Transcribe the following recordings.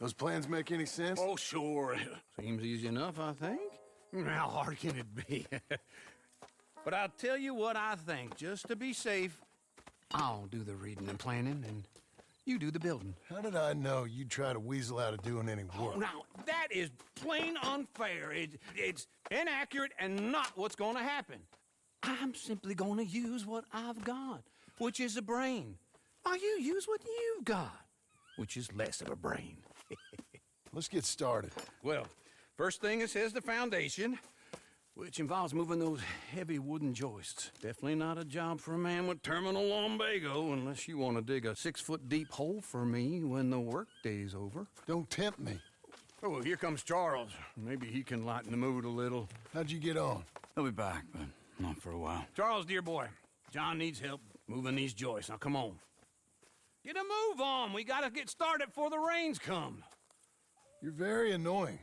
Those plans make any sense? Oh, sure. Seems easy enough, I think. How hard can it be? But I'll tell you what I think. Just to be safe, I'll do the reading and planning, and you do the building. How did I know you'd try to weasel out of doing any work? Oh, now, that is plain unfair. It's inaccurate and not what's going to happen. I'm simply going to use what I've got, which is a brain. While you use what you've got, which is less of a brain. Let's get started. Well, first thing it says the foundation, which involves moving those heavy wooden joists. Definitely not a job for a man with terminal lumbago, unless you want to dig a 6-foot deep hole for me when the workday's over. Don't tempt me. Oh, here comes Charles. Maybe he can lighten the mood a little. How'd you get on? He'll be back, but not for a while. Charles, dear boy, John needs help moving these joists. Now, come on. Get a move on. We gotta get started before the rains come. You're very annoying.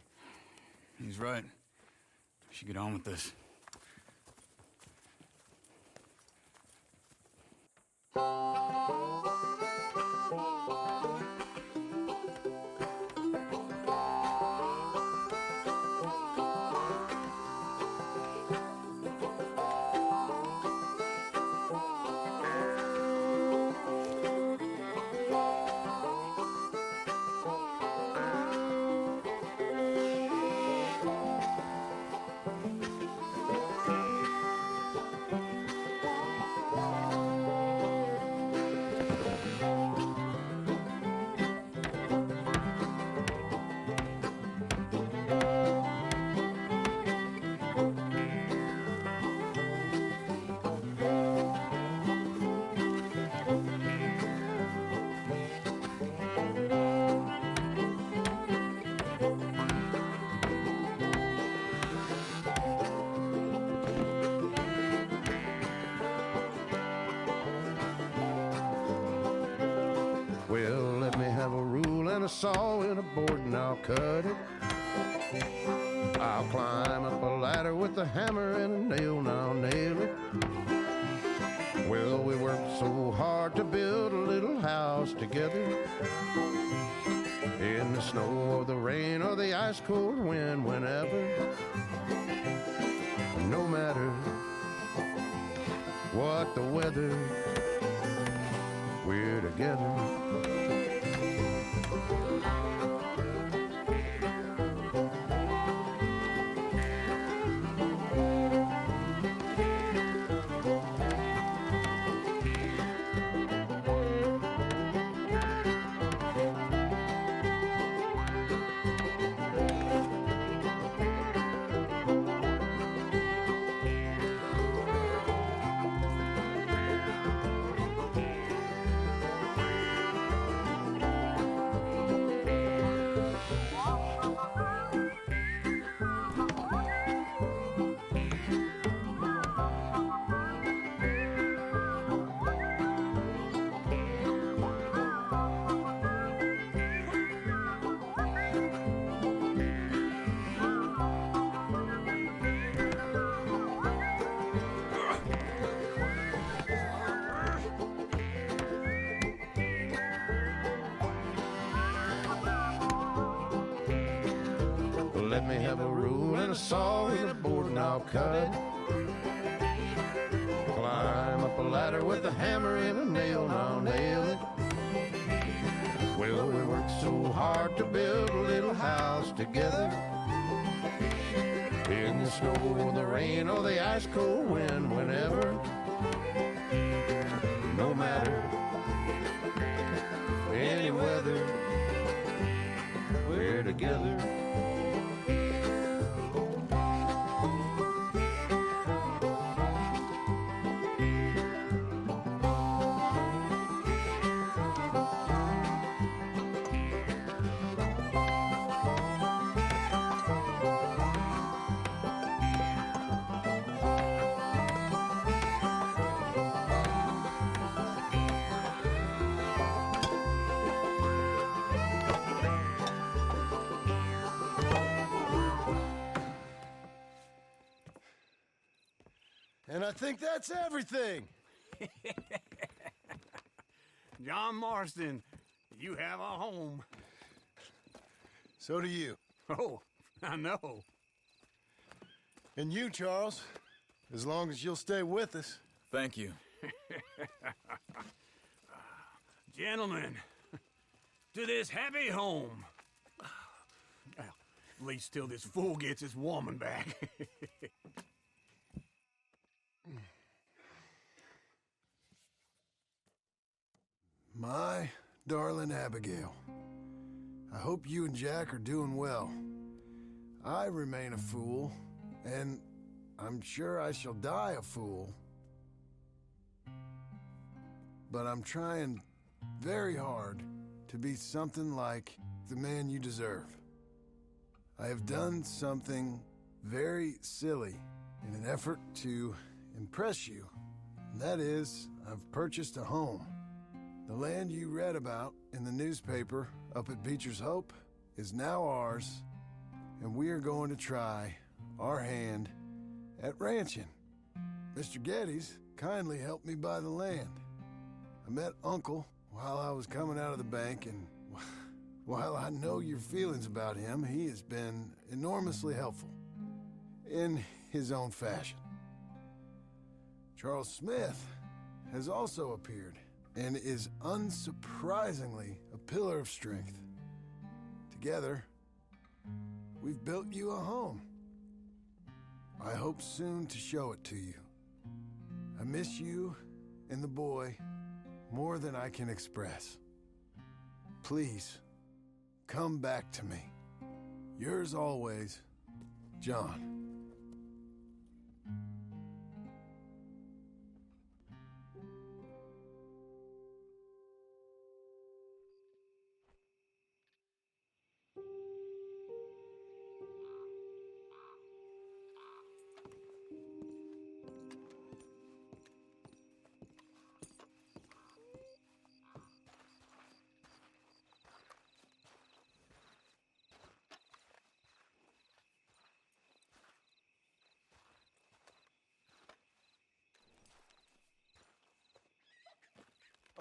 He's right. We should get on with this. Well, let me have a rule and a saw and a board and I'll cut it. I'll climb up a ladder with a hammer and a nail and I'll nail it. Well, we worked so hard to build a little house together. In the snow or the rain or the ice cold wind, whenever. No matter what the weather, we're together. Let me have a rule and a saw and a board and I'll cut. Climb up a ladder with a hammer and a nail and I'll nail it. Well, we worked so hard to build a little house together. In the snow or the rain or the ice cold wind, whenever. No matter any weather, we're together. And I think that's everything. John Marston, you have a home. So do you. Oh, I know. And you, Charles. As long as you'll stay with us. Thank you. Gentlemen, to this happy home. Well, at least till this fool gets his woman back. My darling Abigail, I hope you and Jack are doing well. I remain a fool, and I'm sure I shall die a fool. But I'm trying very hard to be something like the man you deserve. I have done something very silly in an effort to impress you. And that is, I've purchased a home. The land you read about in the newspaper up at Beecher's Hope is now ours, and we are going to try our hand at ranching. Mr. Geddes kindly helped me buy the land. I met Uncle while I was coming out of the bank, and while I know your feelings about him, he has been enormously helpful in his own fashion. Charles Smith has also appeared and is unsurprisingly a pillar of strength. Together, we've built you a home. I hope soon to show it to you. I miss you and the boy more than I can express. Please, come back to me. Yours always, John.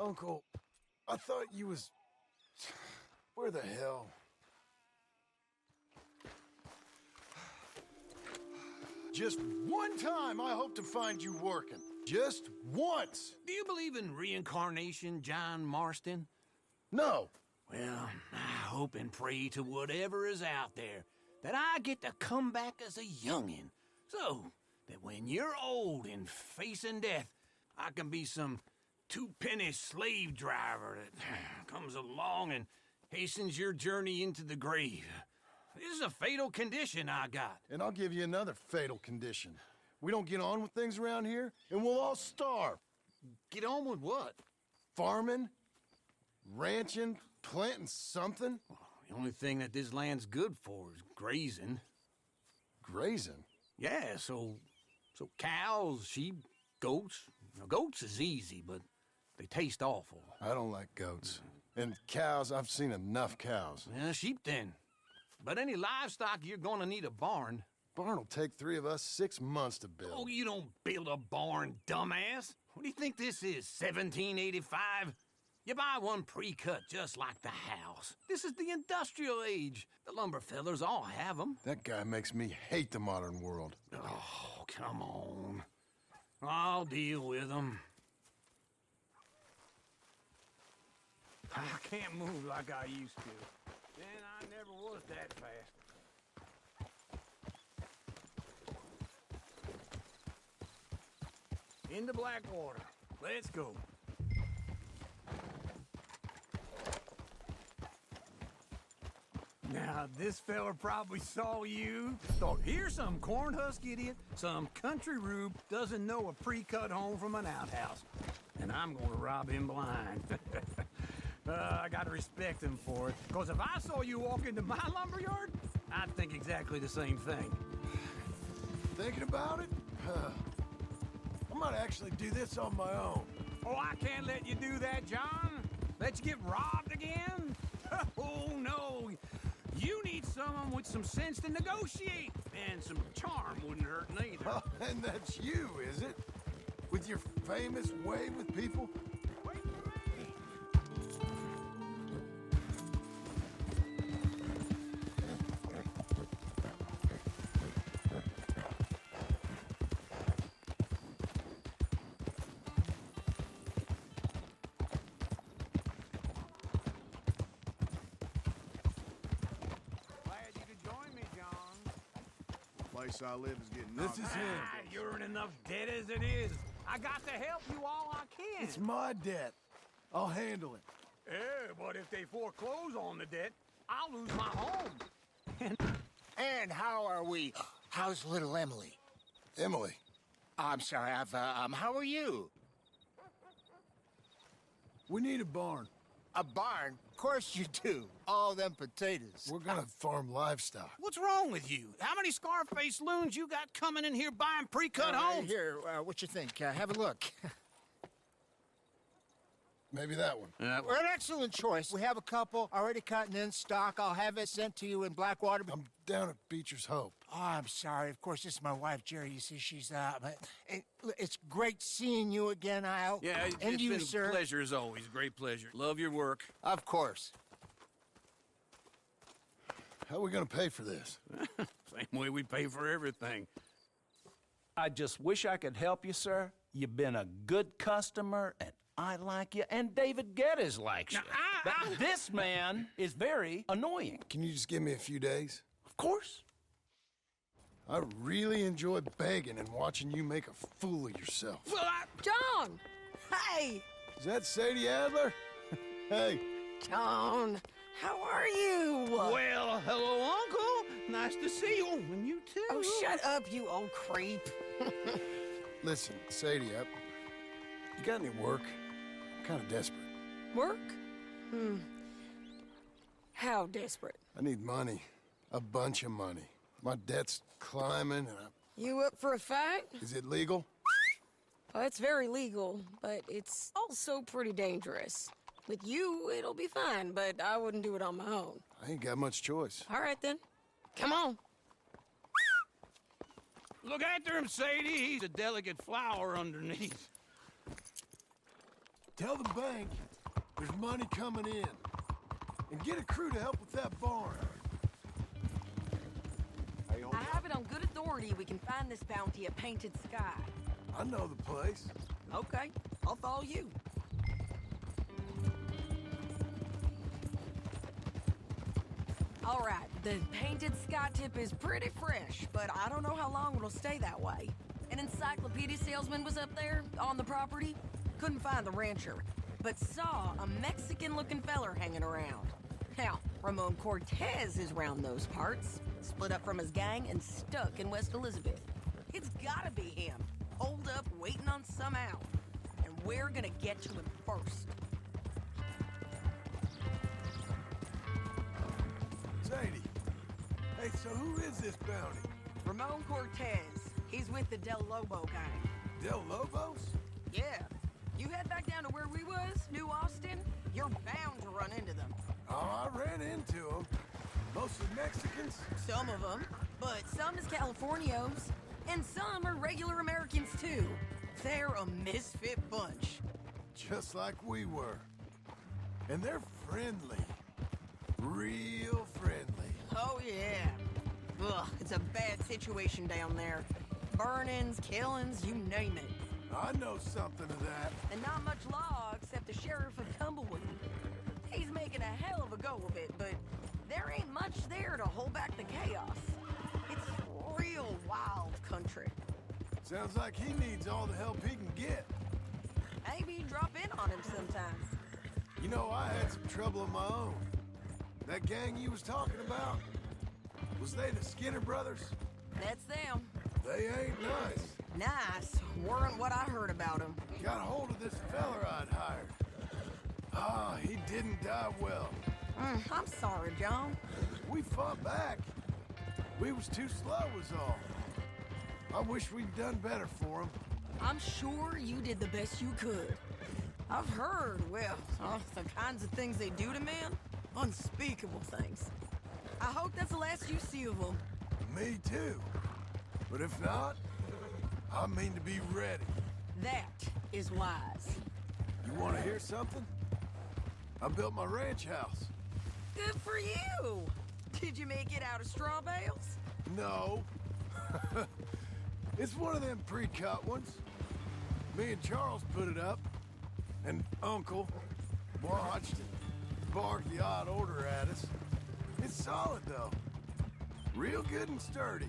Uncle, I thought you was... Where the hell? Just one time I hope to find you working. Just once. Do you believe in reincarnation, John Marston? No. Well, I hope and pray to whatever is out there that I get to come back as a youngin', so that when you're old and facing death, I can be some two-penny slave driver that comes along and hastens your journey into the grave. This is a fatal condition I got. And I'll give you another fatal condition. We don't get on with things around here, and we'll all starve. Get on with what? Farming, ranching, planting something. The only thing that this land's good for is grazing. Grazing? Yeah, so cows, sheep, goats. Now, goats is easy, but they taste awful. I don't like goats. And cows, I've seen enough cows. Yeah, sheep then. But any livestock, you're gonna need a barn. Barn will take 3 of us 6 months to build. Oh, you don't build a barn, dumbass. What do you think this is, 1785? You buy one pre-cut just like the house. This is the industrial age. The lumber fellers all have them. That guy makes me hate the modern world. Oh, come on. I'll deal with them. I can't move like I used to. And I never was that fast. Into Blackwater. Let's go. Now, this fella probably saw you, thought, here's some cornhusk idiot, some country rube doesn't know a pre-cut home from an outhouse. And I'm gonna rob him blind. I gotta respect him for it, because if I saw you walk into my lumberyard, I'd think exactly the same thing. Thinking about it? I might actually do this on my own. Oh, I can't let you do that, John. Let you get robbed again? Oh, no. You need someone with some sense to negotiate. And some charm wouldn't hurt neither. Oh, and that's you, is it? With your famous way with people? Wait for me. place I live is getting This knocked is down. him. You're in enough debt as it is. I got to help you all I can. It's my debt. I'll handle it. Yeah, but if they foreclose on the debt, I'll lose my home. And how are we? How's little Emily? Emily, I'm sorry, how are you? we need a barn. A barn? Of course you do. All them potatoes. We're gonna farm livestock. What's wrong with you? How many Scarface loons you got coming in here buying pre-cut homes? Here, what you think? Have a look. Maybe that one. We're an excellent choice. We have a couple already cutting in stock. I'll have it sent to you in Blackwater. I'm down at Beecher's Hope. Oh, I'm sorry. Of course, this is my wife, Jerry. You see, she's it's great seeing you again, Al. Yeah, and it's you, been sir. a pleasure as always. Great pleasure. Love your work. Of course. How are we gonna pay for this? Same way we pay for everything. I just wish I could help you, sir. You've been a good customer, and I like you, and David Geddes likes you. Now, But this man is very annoying. Can you just give me a few days? Of course. I really enjoy begging and watching you make a fool of yourself. Well, John! Hey! Is that Sadie Adler? Hey, John, how are you? well, hello, Uncle. Nice to see you. And you too. Oh, shut up, you old creep. listen, Sadie, you got any work? I'm kind of desperate. Work? How desperate? I need money. A bunch of money. My debt's climbing, and You up for a fight? is it legal? Well, it's very legal, but it's also pretty dangerous. With you, it'll be fine, but I wouldn't do it on my own. I ain't got much choice. All right, then. Come on. Look after him, Sadie. He's a delicate flower underneath. Tell the bank there's money coming in. And get a crew to help with that barn. I have it on good authority we can find this bounty at Painted Sky. I know the place. Okay, I'll follow you. All right, the Painted Sky tip is pretty fresh, but I don't know how long it'll stay that way. An encyclopedia salesman was up there on the property. Couldn't find the rancher, but saw a Mexican-looking feller hanging around. Now, Ramón Cortez is round those parts, split up from his gang and stuck in West Elizabeth. It's gotta be him, holed up waiting on some out. And we're gonna get to him first. Sadie. Hey, so who is this bounty? Ramón Cortez. He's with the Del Lobo gang. Del Lobos? Yeah. You head back down to where we was, New Austin, you're bound to run into them. Oh, I ran into them. Mostly Mexicans. Some of them, but some is Californios, and some are regular Americans too. They're a misfit bunch. Just like we were. And they're friendly. Real friendly. Oh yeah. Ugh, it's a bad situation down there. Burnings, killings, you name it. I know something of that. And not much law except the sheriff of Tumbleweed. He's making a hell of a go of it, but there ain't much there to hold back the chaos. It's real wild country. Sounds like he needs all the help he can get. Maybe drop in on him sometime. You know, I had some trouble of my own. That gang you was talking about, was they the Skinner brothers? That's them. They ain't nice. Nice. Weren't what I heard about him. Got a hold of this feller I'd hired. Ah, he didn't die well. I'm sorry, John. We fought back. We was too slow was all. I wish we'd done better for him. I'm sure you did the best you could. I've heard, well, the kinds of things they do to men. Unspeakable things. I hope that's the last you see of them. Me too. But if not, I mean to be ready. That is wise. You want to hear something? I built my ranch house. Good for you. Did you make it out of straw bales? No. It's one of them pre-cut ones. Me and Charles put it up, and Uncle watched and barked the odd order at us. It's solid, though. Real good and sturdy.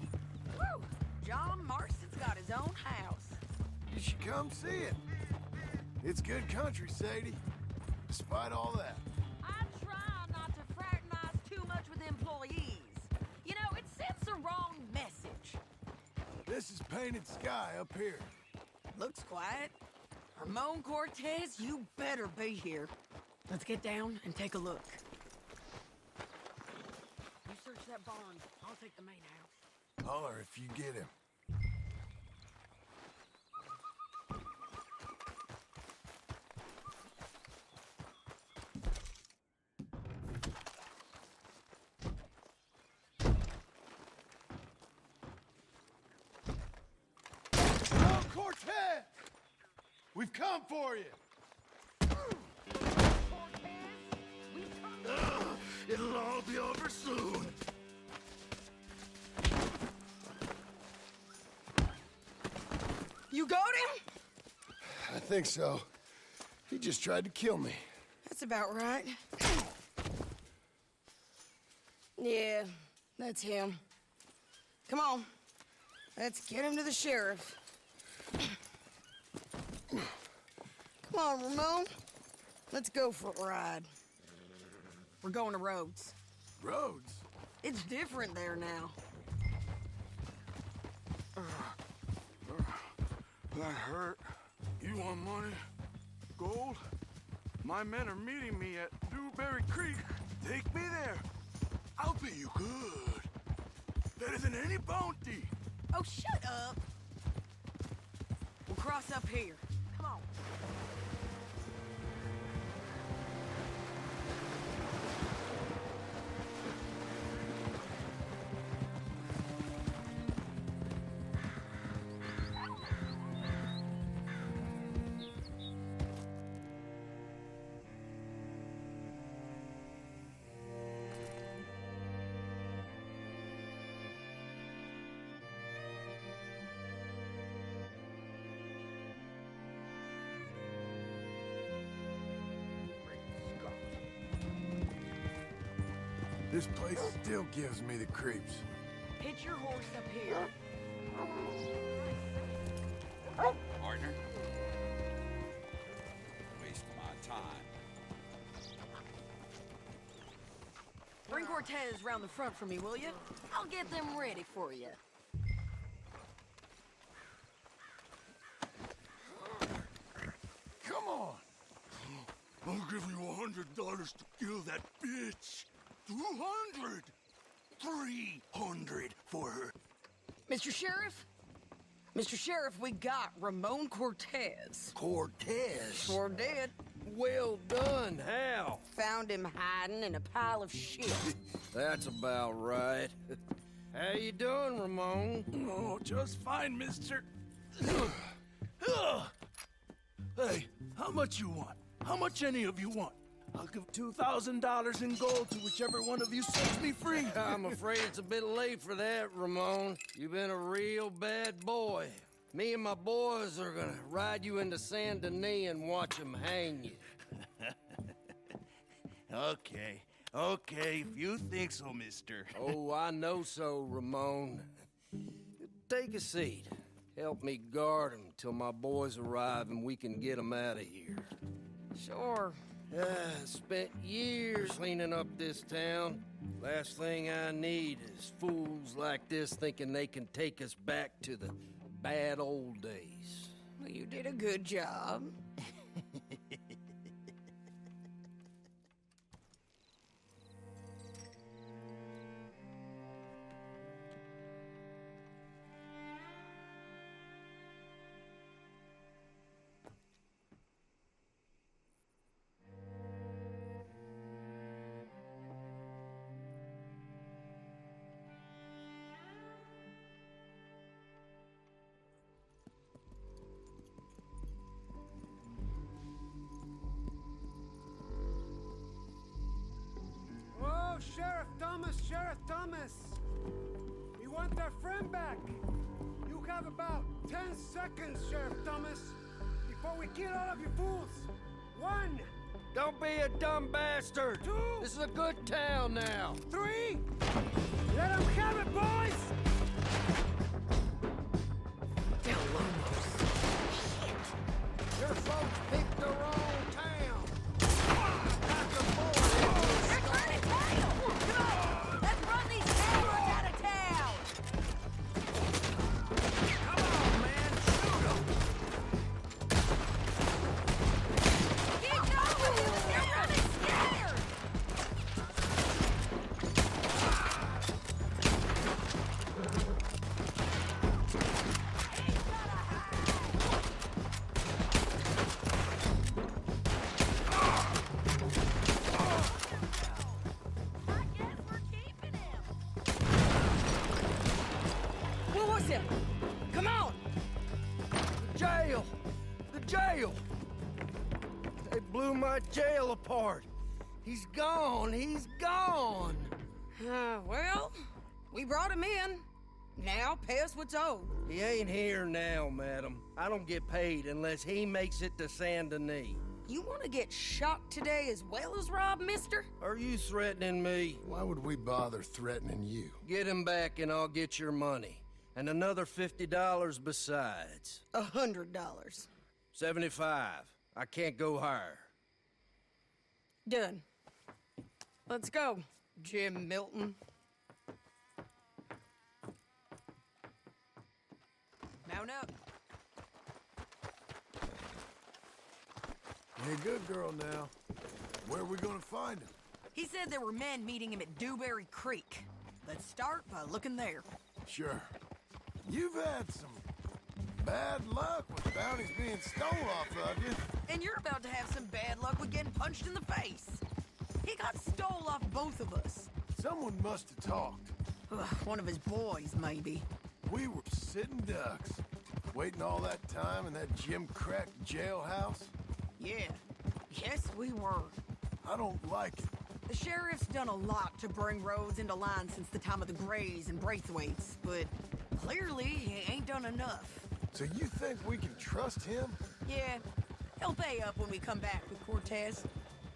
Woo! John Marston's got his own house. You should come see it. It's good country, Sadie. Despite all that. I try not to fraternize too much with employees. You know, it sends the wrong message. This is painted sky up here. Looks quiet. Ramón Cortez, you better be here. Let's get down and take a look. You search that barn. I'll take the main house. Holler if you get him. Oh, Cortez! We've come for you! It'll all be over soon. You got him? I think so. He just tried to kill me. That's about right. Yeah, that's him. Come on. Let's get him to the sheriff. Come on, Ramon. Let's go for a ride. We're going to Rhodes. Rhodes? It's different there now. That hurt. You want money? Gold? My men are meeting me at Dewberry Creek. Take me there. I'll pay you good. Better than any bounty. Oh, shut up. We'll cross up here. Come on. This place still gives me the creeps. Hitch your horse up here. Partner. Waste my time. Bring Cortez round the front for me, will you? I'll get them ready for you. Come on! I'll give you $100 to kill that bitch. 200. 300 for her. Mr. Sheriff? Mr. Sheriff, we got Ramón Cortez. Cortez? Sure did. Well done, Hal. Found him hiding in a pile of shit. That's about right. How you doing, Ramon? Oh, just fine, mister. Hey, how much you want? How much any of you want? I'll give $2,000 in gold to whichever one of you sets me free. I'm afraid it's a bit late for that, Ramon. You've been a real bad boy. Me and my boys are gonna ride you into Saint Denis and watch them hang you. Okay, if you think so, mister. Oh, I know so, Ramon. Take a seat. Help me guard them till my boys arrive and we can get them out of here. Sure. Spent years cleaning up this town. Last thing I need is fools like this thinking they can take us back to the bad old days. Well, you did a good job. Sheriff Thomas! We want our friend back! You have about 10 seconds, Sheriff Thomas, before we kill all of you fools! 1! Don't be a dumb bastard! 2! This is a good town now! 3! Let them have it, boys! folks picked the wrong town. Got the boy They're turning tail! Come on! Let's run these cameras out of town! Come on, man, shoot 'em! Keep going! They're running scared! I guess we're keeping him. What was him? Come on! Jail! The jail! They blew my jail apart. He's gone. He's gone. Well, we brought him in. Now pay us what's owed. He ain't here now, madam. I don't get paid unless he makes it to Saint Denis. You want to get shot today as well as rob, mister? Are you threatening me? Why would we bother threatening you? Get him back and I'll get your money. And another $50 besides. $100. 75. I can't go higher. Done. Let's go, Jim Milton. Mount up. Hey, good girl now. Where are we gonna find him? He said there were men meeting him at Dewberry Creek. Let's start by looking there. Sure. You've had some bad luck with bounties being stolen off of you. And you're about to have some bad luck with getting punched in the face. He got stole off both of us. Someone must have talked. Ugh, one of his boys, maybe. We were sitting ducks, waiting all that time in that Jim Crack jailhouse. Yeah. Yes, we were. I don't like it. The sheriff's done a lot to bring roads into line since the time of the Grays and Braithwaites, but clearly he ain't done enough. So you think we can trust him? Yeah, he'll pay up when we come back with Cortez.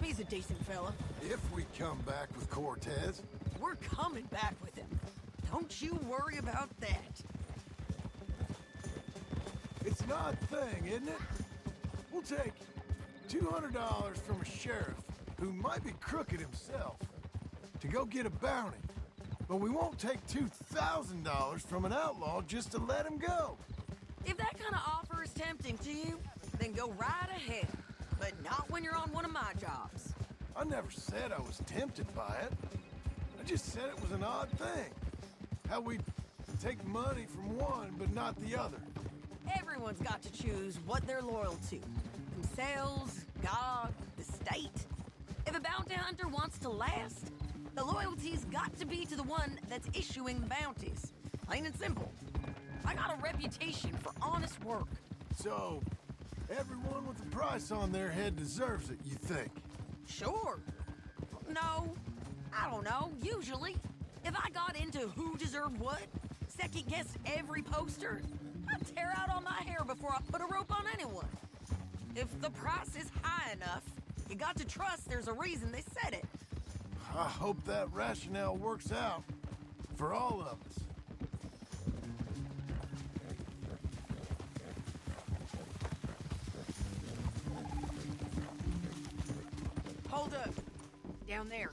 He's a decent fella. If we come back with Cortez. We're coming back with him. Don't you worry about that. It's an odd thing, isn't it? We'll take $200 from a sheriff who might be crooked himself to go get a bounty. But we won't take $2,000 from an outlaw just to let him go. If that kind of offer is tempting to you, then go right ahead. But not when you're on one of my jobs. I never said I was tempted by it. I just said it was an odd thing. How we take money from one but not the other. Everyone's got to choose what they're loyal to. Themselves, God, the state. If a bounty hunter wants to last, the loyalty's got to be to the one that's issuing the bounties. Plain and simple. I got a reputation for honest work. So, everyone with a price on their head deserves it, you think? Sure. No, I don't know, usually. If I got into who deserved what, second-guessed every poster, I'd tear out all my hair before I put a rope on anyone. If the price is high enough, you got to trust there's a reason they said it. I hope that rationale works out for all of us. Hold up. Down there.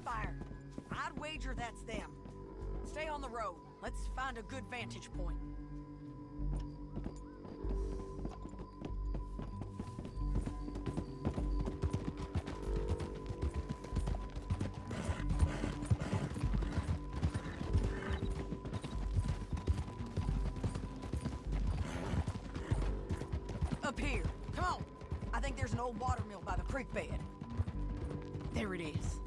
Fire. I'd wager that's them. Stay on the road. Let's find a good vantage point. Up here. Come on. I think there's an old water mill by the creek bed. There it is.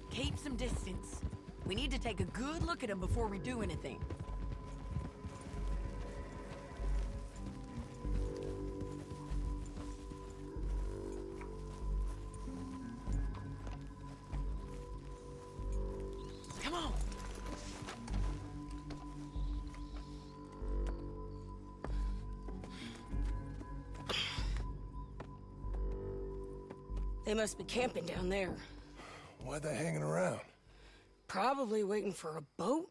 Keep some distance. We need to take a good look at him before we do anything. Come on. They must be camping down there. Why are they hanging around? Probably waiting for a boat.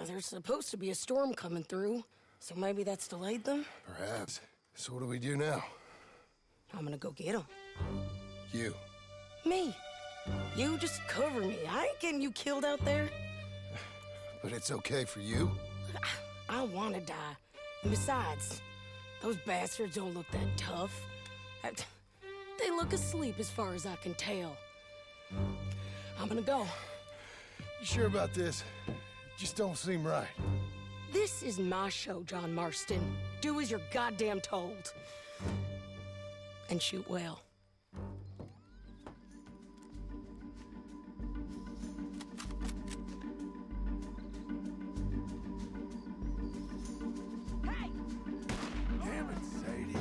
There's supposed to be a storm coming through, so maybe that's delayed them? Perhaps. So what do we do now? I'm gonna go get him. You. Me. You just cover me. I ain't getting you killed out there. But it's okay for you? I don't want to die. And besides, those bastards don't look that tough. They look asleep as far as I can tell. I'm gonna go. You sure about this? Just don't seem right. This is my show, John Marston. Do as you're goddamn told. And shoot well. Damn it, Sadie.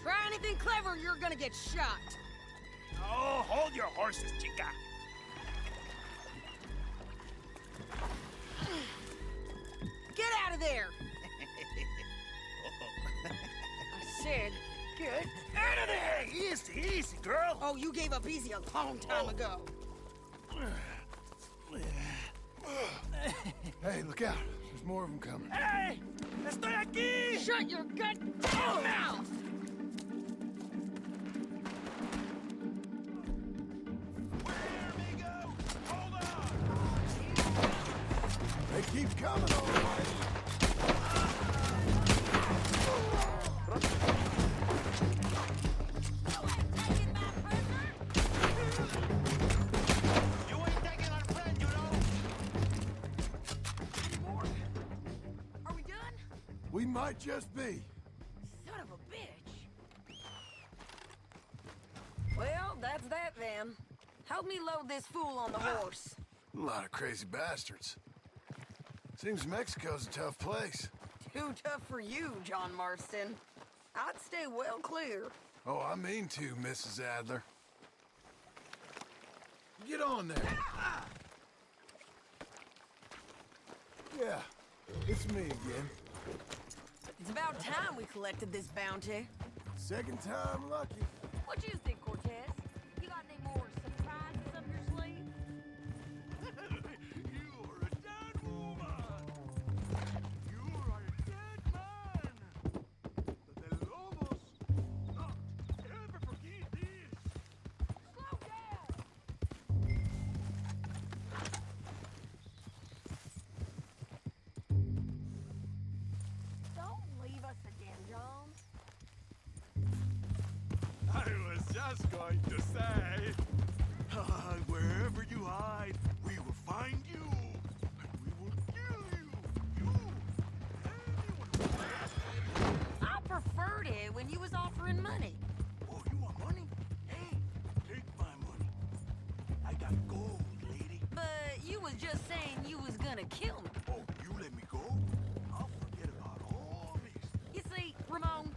Try anything clever, you're gonna get shot. Oh, hold your horses, chica. Get out of there! I said, get out of there! Easy, easy, girl. Oh, you gave up easy a long time ago. Hey, look out. There's more of them coming. Hey! Estoy aquí! Shut your goddamn mouth! They keep coming, all right. You ain't taking our friend, you know. Are we done? We might just be. Son of a bitch. Well, that's that then. Help me load this fool on the horse. A lot of crazy bastards. Seems Mexico's a tough place. Too tough for you, John Marston. I'd stay well clear. Oh, I mean to, Mrs. Adler. Get on there. Yeah, it's me again. It's about time we collected this bounty. Second time lucky. What you think, Cortez? You got any more surprises up your sleeve? You're a dead woman! You are a dead man! The lobos never forget this! Slow down! Don't leave us again, John. I was just going to say, wherever you hide, we will find you, and we will kill you. Anyone. I preferred it when you was offering money. Oh, you want money? Hey, take my money. I got gold, lady. But you was just saying you was gonna kill me. Oh, you let me go? I'll forget about all this. You see, Ramon,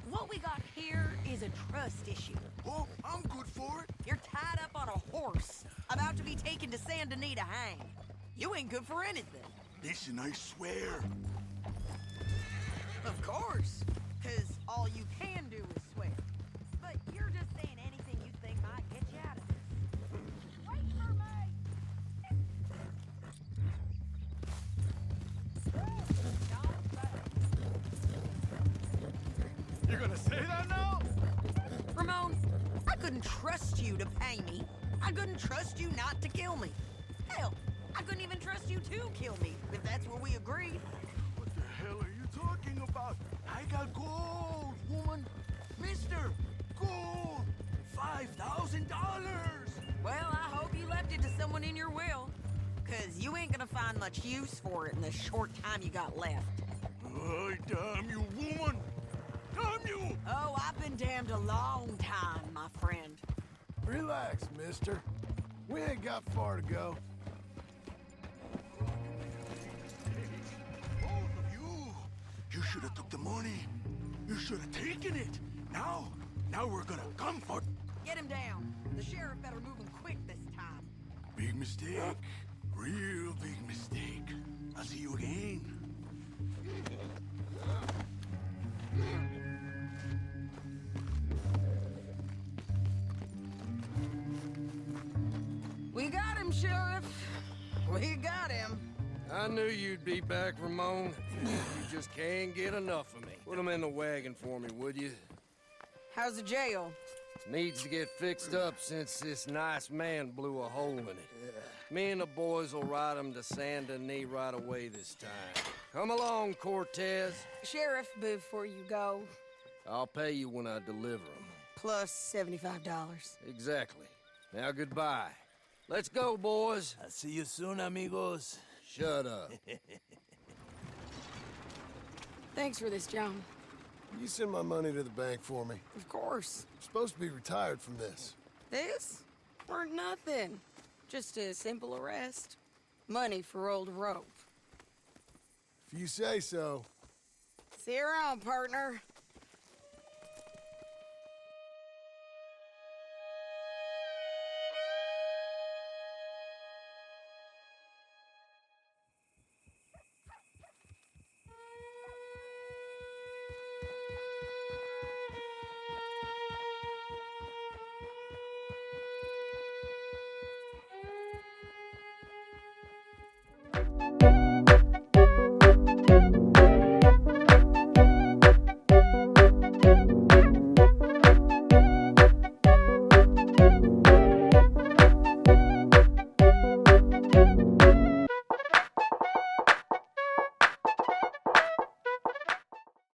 what we got here is a trust issue. Oh, I'm good for it. You're tied up on a horse, about to be taken to Saint Denis to hang. You ain't good for anything. Listen, I swear. Of course, because all you can do is swear. But you're just saying anything you think might get you out of this. Wait for me! You're gonna say that now? Ramon, I couldn't trust you to pay me. I couldn't trust you not to kill me. Hell, I couldn't even trust you to kill me, if that's what we agreed. What the hell are you talking about? I got gold, woman. Mister, gold. $5,000. Well, I hope you left it to someone in your will. Because you ain't gonna find much use for it in the short time you got left. Oh, damn you, woman. Damn you! Oh, I've been damned a long time, my friend. Relax, mister. We ain't got far to go. Both of you. You should have took the money. You should have taken it. Now we're gonna come for... Get him down. The sheriff better move him quick this time. Big mistake. Real big mistake. I'll see you again. We got him, Sheriff. We got him. I knew you'd be back, Ramon. You just can't get enough of me. Put him in the wagon for me, would you? How's the jail? Needs to get fixed up since this nice man blew a hole in it. Me and the boys will ride him to Saint Denis right away this time. Come along, Cortez. Sheriff, before you go, I'll pay you when I deliver him. plus $75. Exactly. Now goodbye. Let's go, boys. I'll see you soon, amigos. Shut up. Thanks for this, John. You send my money to the bank for me. Of course. I'm supposed to be retired from this. This? Weren't nothing. Just a simple arrest. Money for old rope. If you say so. See you around, partner.